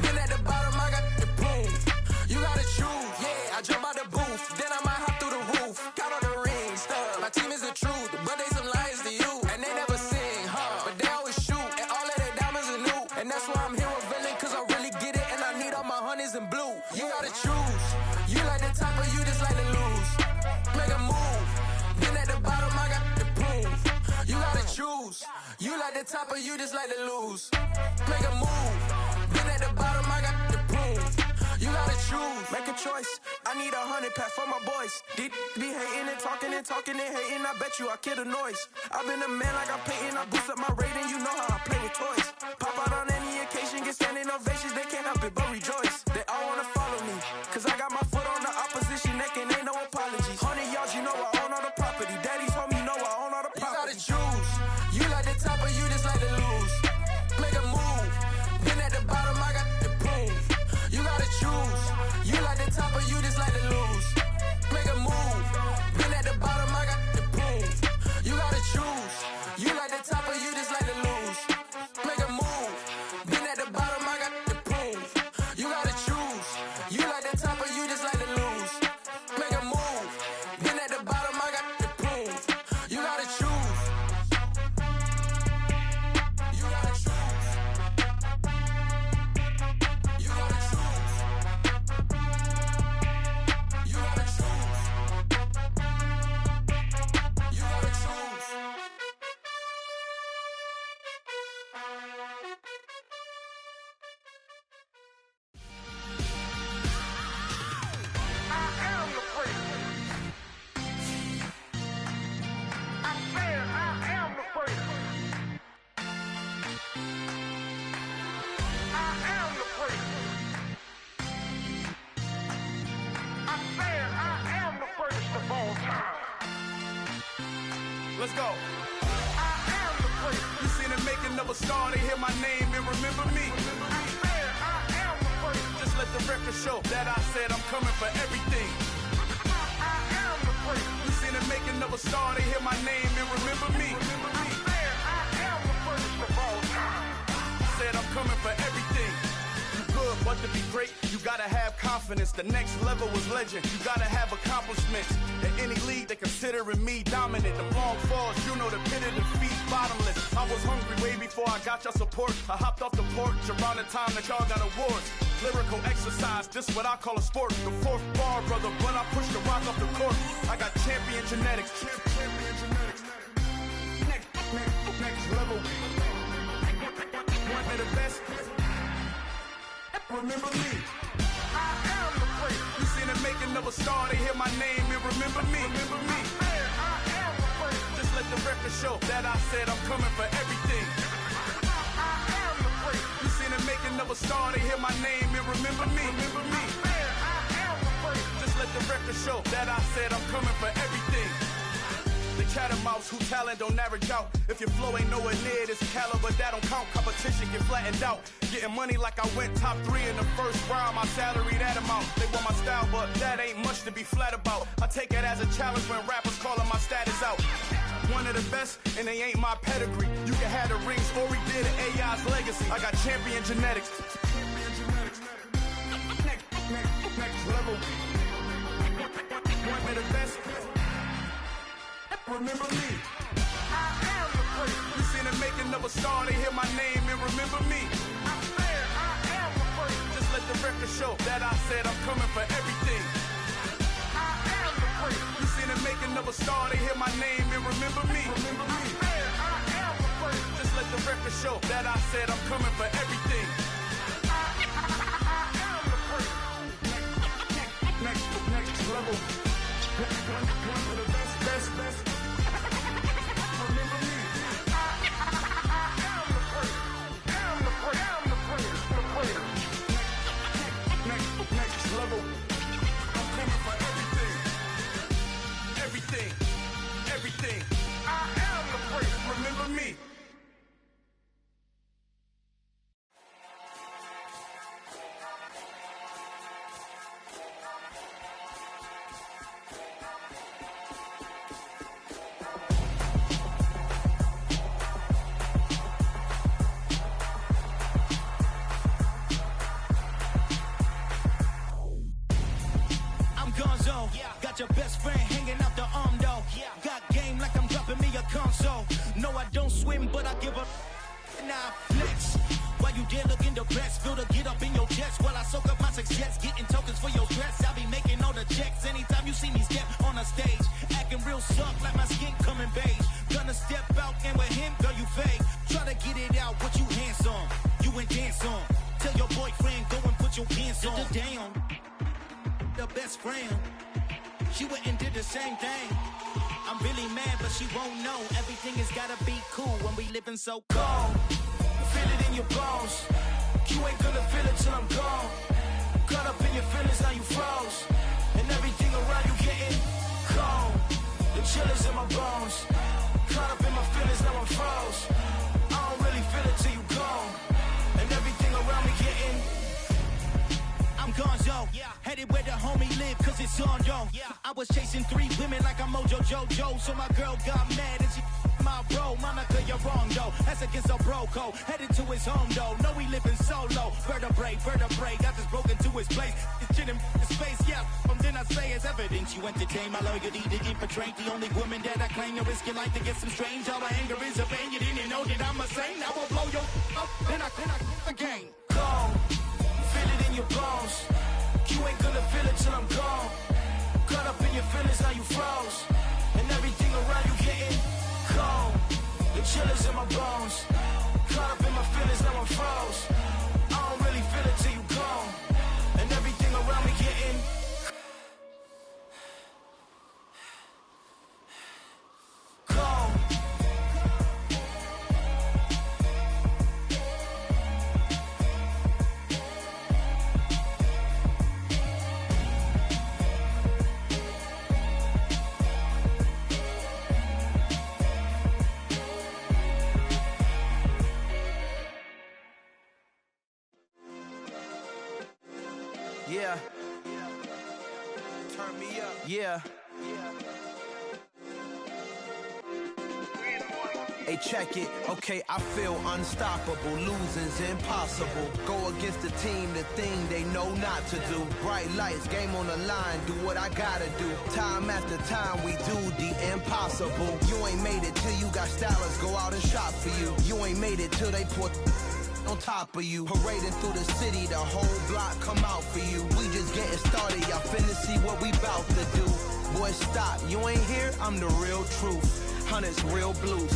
Been at the bottom, I got the boom. You gotta choose. Yeah, I jump out the booth. Then I might hop through the roof. Count all the rings. My team is the truth, but they some liars to you. And they never sing, but they always shoot. And all of their diamonds are new. And that's why I'm here with villain, cause I really get it. And I need all my honeys in blue. You gotta choose. You like the top or you just like to lose. Make a move. Been at the bottom, I got the boom. You gotta choose. You like the top or you just like to lose. Make a move. Been at the bottom, I got the boom. You gotta choose. Make a choice. I need 100 pack for my boys. Be hating and talking and hating. I bet you I kill the noise. I've been a man like I'm painting. I boost up my rating. You know how I play with toys. Pop out on any occasion, get standing ovations. They can't help it but rejoice. They all wanna follow me, cause I got my foot on the opposition neck and ain't no apologies. 100 yards, you know I own all the property. Daddy's home, you know I own all the property. You gotta choose. You like the top or you just like to lose. Make a move. Been at the bottom, I got the boom. You gotta choose. You like the top or you just like to lose. Make a move. Been at the bottom, I got the boom. You gotta choose. You like the top or you just like to lose. Make a move. Been at the bottom, I got the boom. You gotta choose. You like the top or you just like to lose. Make a move. Been at the bottom, I got the boom. You gotta choose. You gotta choose. You gotta choose. You gotta choose. You gotta choose. Let's go. You seen the making of a star, they hear my name and remember me. Just let the record show that I said I'm coming for everything. You seen the making of a star, they hear my name and remember me. Said I'm coming for everything. You good, but to be great, you gotta have confidence. The next level was legend. You gotta have accomplishments. In any league, they considering me dominant. The long falls, you know the pit of defeat, bottomless. I was hungry way before I got your support. I hopped off the porch around the time that y'all got awards. Lyrical exercise.
exercise, this what I call a sport. The fourth bar, brother, but I push the rock off the court. I got champion genetics. Next level. One of the best. Remember me. I am the great. You seen the making of a star, they hear my name and remember me. Remember me. I am the great. Just let the record show that I said I'm coming for everything. I am the great. You seen the making of a star, they hear my name and remember me. Remember me. I am the great. Just let the record show that I said I'm coming for everything. The chattermouths who talent don't average out. If your flow ain't nowhere near this caliber, that don't count. Competition get flattened out. Getting money like I went top 3 in the first round. My salary that amount. They want my style, but that ain't much to be flat about. I take it as a challenge when rappers calling my status out. One of the best, and they ain't my pedigree. You can have the rings, or we did an AI's legacy. I got champion genetics. Next level. One of the best. Remember me. I am the great. You seen the making of a star, they hear my name and remember me. I am the great. Just let the record show that I said I'm coming for everything. I am the great. You seen the making of a star, they hear my name and remember me. Remember me. I am the great. Just let the record show that I said I'm coming for everything. I am the great. Next level. One of the best. Next level. I'm coming for everything. Everything. I am the great. Remember me.
Your best friend hanging out the arm though. Got game like I'm dropping me a console. No, I don't swim, but I give a nah flex. While you there looking depressed, feel the get up in your chest while I soak up my success, getting tokens for your stress. I be making all the checks anytime you see me step on a stage, acting real soft like my skin coming beige. Gonna step out and with him, girl, you fake. Try to get it out, what you handsome, you ain't dance on. Tell your boyfriend go and put your pants on. Down, the best friend. She went and did the same thing. I'm really mad, but she won't know. Everything has gotta be cool when we living so cold. Feel it in your bones. You ain't gonna feel it till I'm gone. Caught up in your feelings, now you froze. And everything around you getting cold. The chill is in my bones. Caught up in my feelings, now I'm froze. I don't really feel it till you gone. And everything around me getting I'm gonzo, headed where the homie live, cause it's on, yo. I was chasing 3 women like I'm Mojo Jojo, so my girl got mad and she my bro. Monica, you're wrong, though. That's against a bro code. Headed to his home, though. No, we living solo. Vertebrae, got this broken to his place. It's shit in his space, yeah. From then I say it's evidence you entertain my loyalty to infiltrate. The only woman that I claim to risk your life to get some strange. All my anger is a pain. You didn't know that I'm a saint. I will blow your up, then I again. Gone. Feel it in your bones. You ain't gonna feel it till I'm gone. Caught up in your feelings, now you froze. And everything around you getting cold. The chill is in my bones. Caught up in my feelings, now I'm froze. I don't really feel it till you gone. And everything around me getting cold. Yeah. Turn me up. Yeah. Hey, check it. Okay, I feel unstoppable. Losing's impossible. Go against the team, the thing they know not to do. Bright lights, game on the line. Do what I gotta do. Time after time, we do the impossible. You ain't made it till you got stylists go out and shop for you. You ain't made it till they put on top of you. Parading through the city, the whole block come out for you.
boy, stop. You ain't here, I'm the real truth. Hunters, real blues.